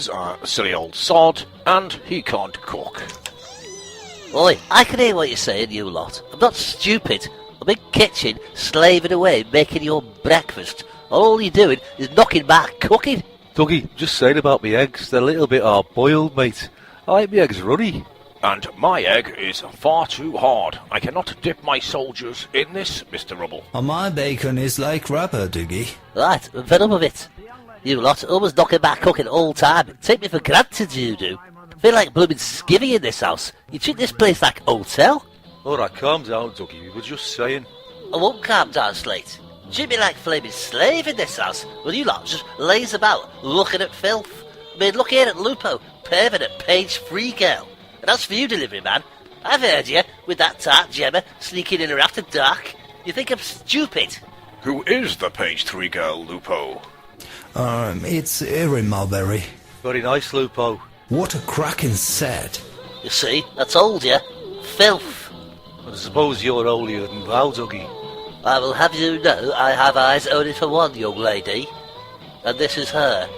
He's a silly old sod, and he can't cook. Oi, I can hear what you're saying, you lot. I'm not stupid. I'm in kitchen, slaving away, making your breakfast. All you're doing is knocking back cooking. Dougie, just saying about me eggs. They're a little bit hard-boiled, mate. I like me eggs runny. And my egg is far too hard. I cannot dip my soldiers in this, Mr. Rubble. My bacon is like rubber, Dougie. Right, fed up of it. You lot always knocking back cooking all time. Take me for granted, you do. Feel like blooming skivvy in this house. You treat this place like hotel. Alright, calm down, Dougie. We were just saying. I won't calm down, Slate. Treat me like flaming slave in this house. Well, you lot just laze about, looking at filth. I mean, look here at Lupo, perving at page 3 girl. And as for you, delivery man, I've heard you, with that tart Gemma, sneaking in her after dark. You think I'm stupid? Who is the page 3 girl, Lupo? It's Erin Mulberry. Very nice, Lupo. What a cracking set. You see, I told you. Filth. I suppose you're holier than thou, Dougie. I will have you know I have eyes only for one young lady. And this is her.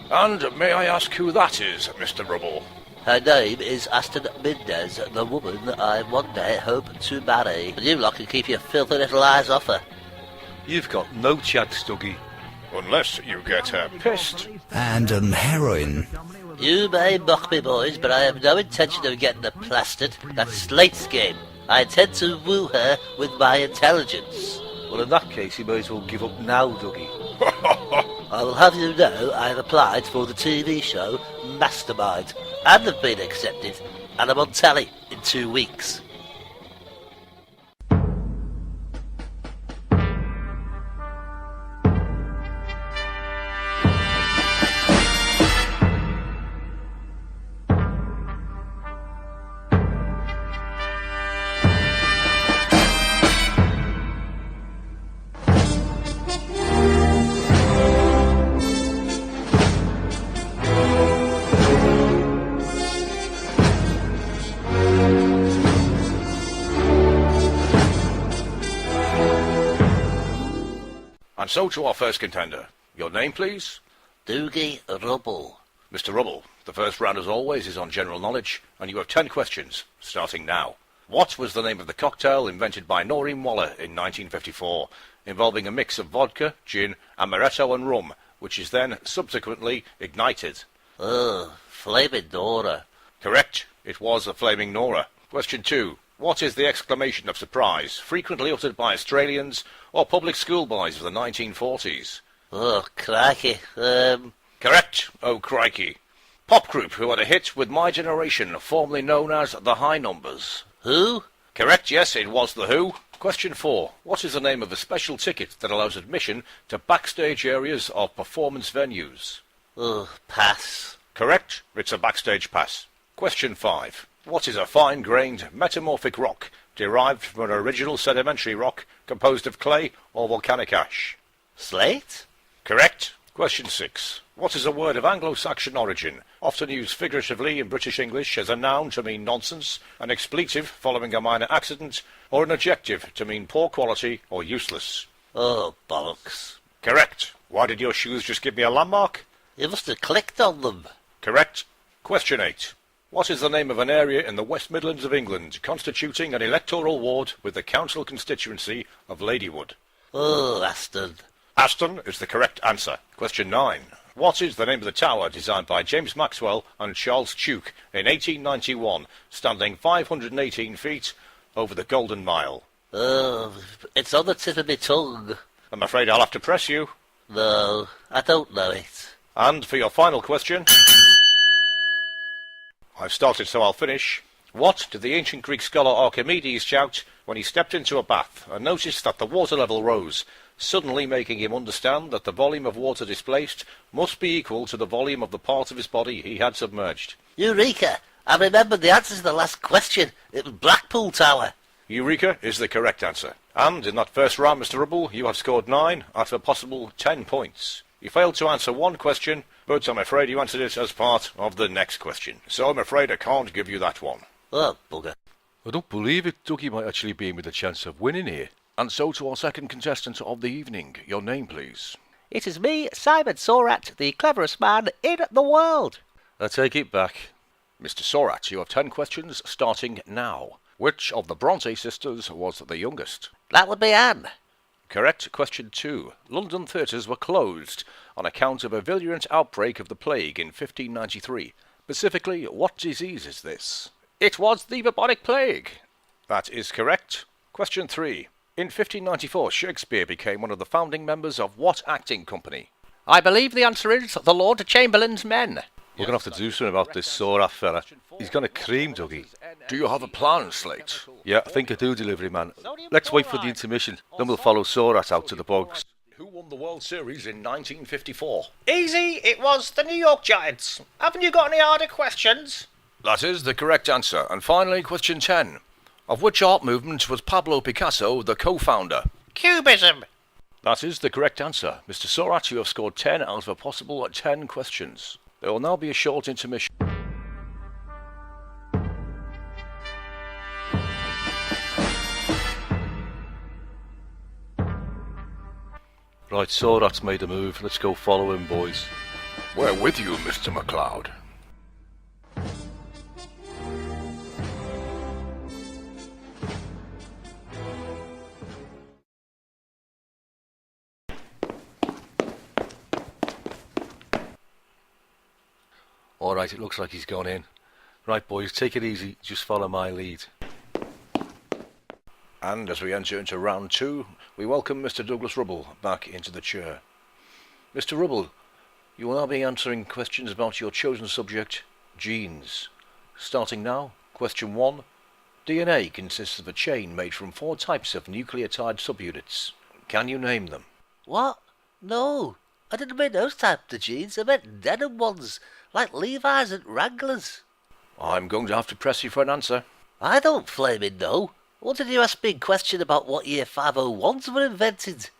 And may I ask who that is, Mr. Rubble? Her name is Aston Mendez, the woman I one day hope to marry. And you lot can keep your filthy little eyes off her. You've got no chance, Dougie. Unless you get her pissed. And on heroin. You may mock me, boys, but I have no intention of getting her plastered. That's Slate's game. I intend to woo her with my intelligence. Well, in that case, you may as well give up now, Dougie. I will have you know I have applied for the TV show Mastermind and have been accepted, and I'm on telly in 2 weeks. And so to our first contender. Your name, please? Doogie Rubble. Mr. Rubble, the first round as always is on general knowledge, and you have 10 questions, starting now. What was the name of the cocktail invented by Noreen Waller in 1954, involving a mix of vodka, gin, amaretto and rum, which is then subsequently ignited? Flaming Nora. Correct. It was a flaming Nora. Question 2. What is the exclamation of surprise, frequently uttered by Australians or public schoolboys of the 1940s? Oh, crikey. Correct. Oh, crikey. Pop group who had a hit with My Generation, formerly known as The High Numbers. Who? Correct, yes, it was The Who. Question 4. What is the name of a special ticket that allows admission to backstage areas of performance venues? Pass. Correct. It's a backstage pass. Question 5. What is a fine-grained metamorphic rock derived from an original sedimentary rock composed of clay or volcanic ash? Slate? Correct. Question 6. What is a word of Anglo-Saxon origin, often used figuratively in British English as a noun to mean nonsense, an expletive following a minor accident, or an adjective to mean poor quality or useless? Oh, bollocks. Correct. Why did your shoes just give me a landmark? You must have clicked on them. Correct. Question 8. What is the name of an area in the West Midlands of England constituting an electoral ward with the council constituency of Ladywood? Aston. Aston is the correct answer. Question 9. What is the name of the tower designed by James Maxwell and Charles Tuke in 1891, standing 518 feet over the Golden Mile? It's on the tip of my tongue. I'm afraid I'll have to press you. No, I don't know it. And for your final question... I've started, so I'll finish. What did the ancient Greek scholar Archimedes shout when he stepped into a bath and noticed that the water level rose, suddenly making him understand that the volume of water displaced must be equal to the volume of the part of his body he had submerged? Eureka! I remembered the answer to the last question. It was Blackpool Tower. Eureka is the correct answer. And in that first round, Mr. Rubble, you have scored 9 out of a possible 10 points. You failed to answer one question, but I'm afraid you answered it as part of the next question. So I'm afraid I can't give you that one. Oh, bugger. I don't believe it. Dougie might actually be in with a chance of winning here. And so to our second contestant of the evening. Your name, please. It is me, Simon Sorat, the cleverest man in the world. I take it back. Mr. Sorat, you have 10 questions starting now. Which of the Bronte sisters was the youngest? That would be Anne. Correct. Question 2. London theatres were closed on account of a virulent outbreak of the plague in 1593. Specifically, what disease is this? It was the bubonic plague. That is correct. Question 3. In 1594, Shakespeare became one of the founding members of what acting company? I believe the answer is the Lord Chamberlain's Men. We're going to have to do something about this Sorat fella. He's gonna cream, Dougie. Do you have a plan, Slate? Yeah, I think I do, delivery man. Let's wait for the intermission, then we'll follow Sorat out to the bogs. Who won the World Series in 1954? Easy, it was the New York Giants. Haven't you got any harder questions? That is the correct answer. And finally, question 10. Of which art movement was Pablo Picasso the co-founder? Cubism. That is the correct answer. Mr. Sorat, you have scored 10 out of a possible 10 questions. There will now be a short intermission. Right, Sorat's made a move. Let's go follow him, boys. We're with you, Mr. MacLeod. Alright, it looks like he's gone in. Right, boys, take it easy. Just follow my lead. And as we enter into round 2, we welcome Mr. Douglas Rubble back into the chair. Mr. Rubble, you will now be answering questions about your chosen subject, genes. Starting now, question 1. DNA consists of a chain made from 4 types of nucleotide subunits. Can you name them? What? No, I didn't mean those types of jeans. I meant denim ones, like Levi's and Wranglers. I'm going to have to press you for an answer. I don't flaming know. What did you ask me a question about what year 501s were invented?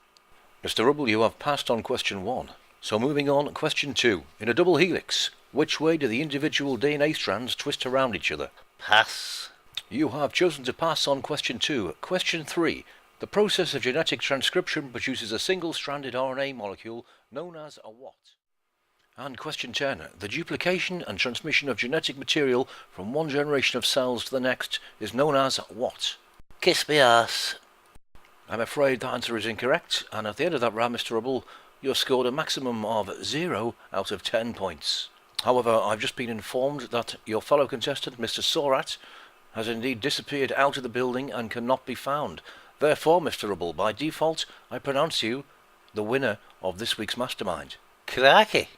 Mr. Rubble, you have passed on question 1. So moving on, question 2. In a double helix, which way do the individual DNA strands twist around each other? Pass. You have chosen to pass on question 2. Question 3. The process of genetic transcription produces a single-stranded RNA molecule known as a what? And question 10. The duplication and transmission of genetic material from one generation of cells to the next is known as what? Kiss me arse. I'm afraid that answer is incorrect, and at the end of that round, Mr. Rubble, you have scored a maximum of 0 out of 10 points. However, I've just been informed that your fellow contestant, Mr. Sorat, has indeed disappeared out of the building and cannot be found. Therefore, Mr. Rubble, by default, I pronounce you the winner of this week's Mastermind. Crikey.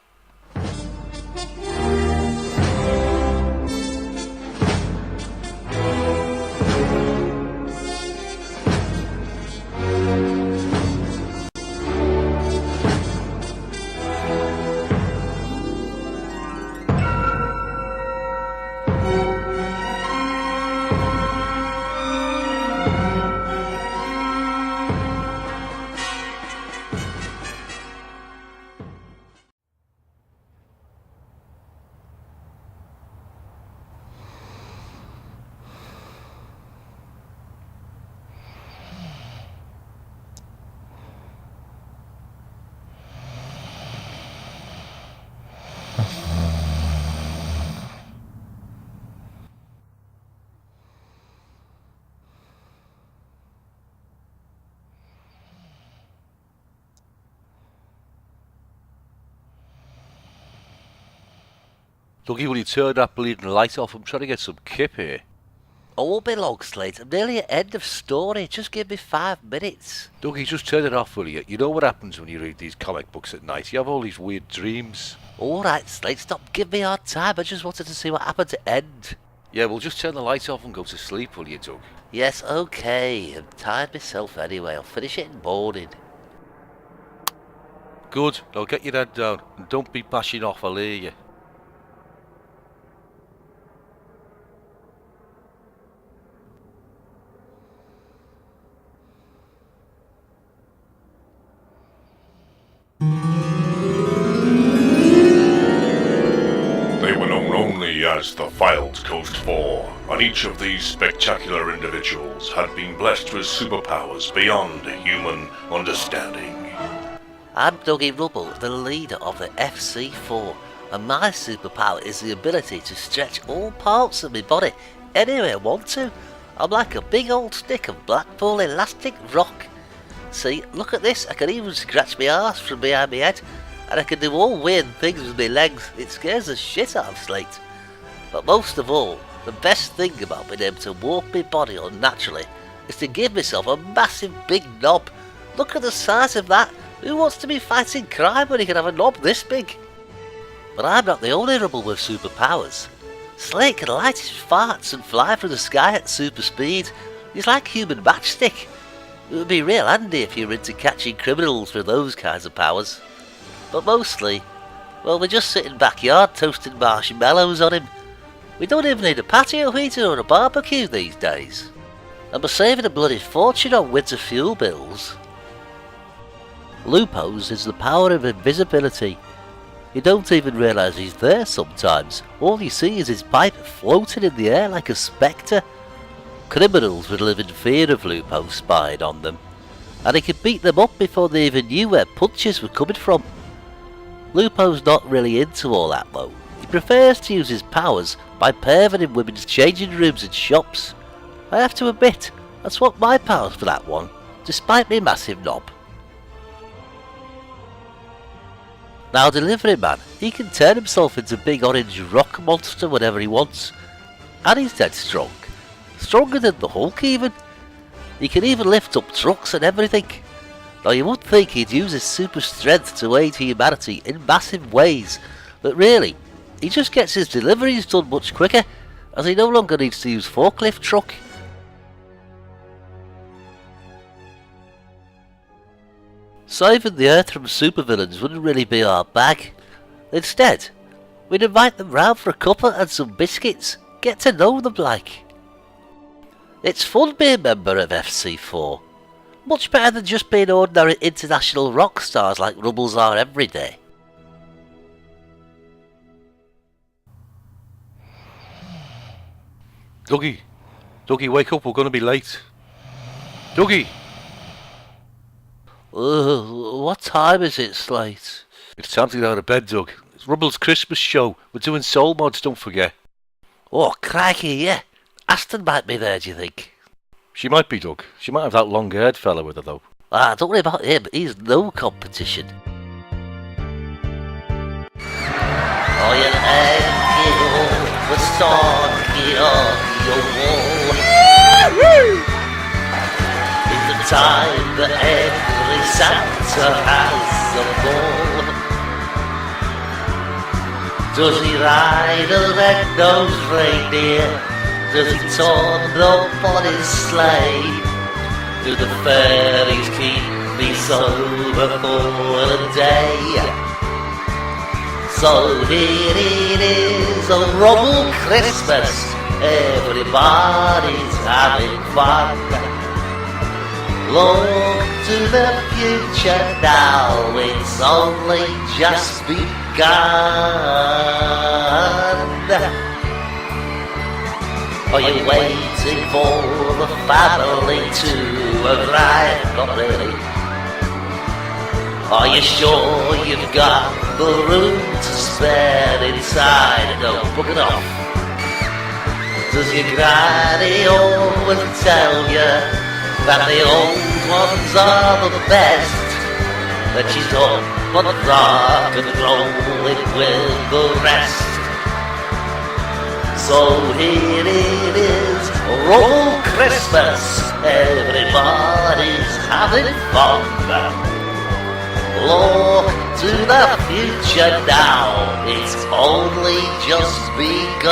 Dougie, will you turn that bleeding light off? I'm trying to get some kip here. I won't be long, Slate. I'm nearly at end of story. Just give me 5 minutes. Dougie, just turn it off, will you? You know what happens when you read these comic books at night. You have all these weird dreams. Alright, Slate, stop giving me a hard time. I just wanted to see what happened at end. Yeah, well, just turn the light off and go to sleep, will you, Doug? Yes, okay. I'm tired myself anyway. I'll finish it in morning. Good. Now get your head down and don't be bashing off, I'll hear you. They were known only as the Filed Coast Four, and each of these spectacular individuals had been blessed with superpowers beyond human understanding. I'm Dougie Rubble, the leader of the FC4, and my superpower is the ability to stretch all parts of my body any way I want to. I'm like a big old stick of Blackpool elastic rock. See, look at this, I can even scratch my arse from behind my head, and I can do all weird things with my legs. It scares the shit out of Slate. But most of all, the best thing about being able to warp my body unnaturally is to give myself a massive big knob. Look at the size of that. Who wants to be fighting crime when he can have a knob this big? But I'm not the only Rubble with superpowers. Slate can light his farts and fly through the sky at super speed. He's like human matchstick. It would be real handy if you were into catching criminals with those kinds of powers. But mostly, well, we just sit in backyard toasting marshmallows on him. We don't even need a patio heater or a barbecue these days. And we're saving a bloody fortune on winter fuel bills. Lupo's is the power of invisibility. You don't even realise he's there sometimes. All you see is his pipe floating in the air like a spectre. Criminals would live in fear of Lupo spying on them, and he could beat them up before they even knew where punches were coming from. Lupo's not really into all that though. He prefers to use his powers by perving in women's changing rooms and shops. I have to admit, I swap my powers for that one, despite my massive knob. Now Delivery Man, he can turn himself into a big orange rock monster whenever he wants. And he's dead strong. Stronger than the Hulk even. He can even lift up trucks and everything. Now you would think he'd use his super strength to aid humanity in massive ways, but really, he just gets his deliveries done much quicker, as he no longer needs to use forklift truck. Saving the Earth from supervillains wouldn't really be our bag. Instead, we'd invite them round for a cuppa and some biscuits, get to know them like. It's fun being a member of FC4. Much better than just being ordinary international rock stars like Rubbles are every day. Dougie, wake up, we're going to be late. Dougie! What time is it, Slate? It's time to get out of bed, Doug. It's Rubble's Christmas show. We're doing soul mods, don't forget. Oh, crikey, yeah. Aston might be there, do you think? She might be, Doug. She might have that long-haired fella with her, though. Don't worry about him. He's no competition. Oh, you hang it all, the stocky on your wall. It's the time that every Santa has a ball. Does he ride a red-nosed reindeer? Does he taunt up on his sleigh? Do the fairies keep me sober for a day? So here it is, a Rubble Christmas. Everybody's having fun. Look to the future now, it's only just begun. Are you waiting for the family to arrive? Not really. Are you sure you've got the room to spare inside? No, book it off. Does your granny always tell you that the old ones are the best? That she's up on rock and rolling with the rest? So here it is, Rubble Christmas, everybody's having fun. Look to the future now, it's only just begun.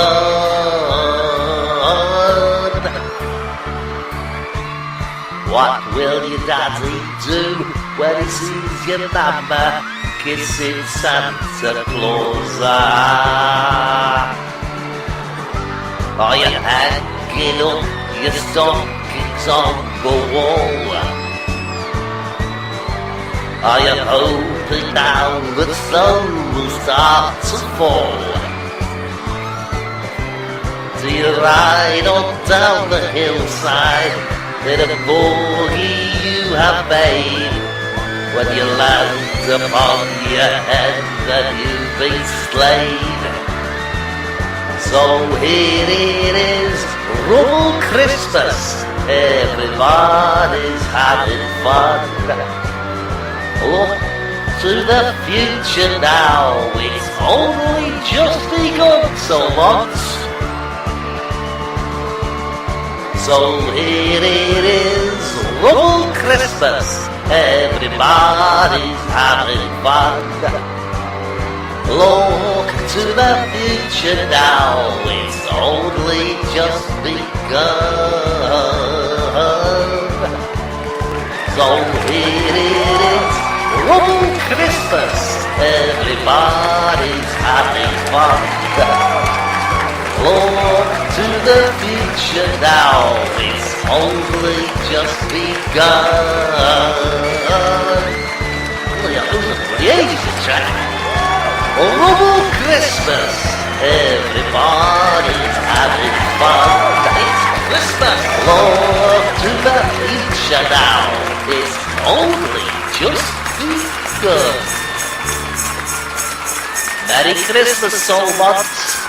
What will your daddy do when he sees your mama kissing Santa Claus? Are you hanging up your stockings on the wall? Are you hoping now that snow will start to fall? Do you ride on down the hillside in a bogey you have made? when you land upon your head that you've been slain. So here it is, Rubble Christmas, everybody's having fun. Look to the future now, it's only just begun, so once. So here it is, Rubble Christmas, everybody's having fun. Look to the future now, it's only just begun. So here it is, Rubble Christmas, everybody's having fun. Look to the future now, it's only just begun. The ages of track. Rubble Christmas, everybody's having fun. It's Christmas. Look to the future now, it's only just begun. Merry Christmas, so much.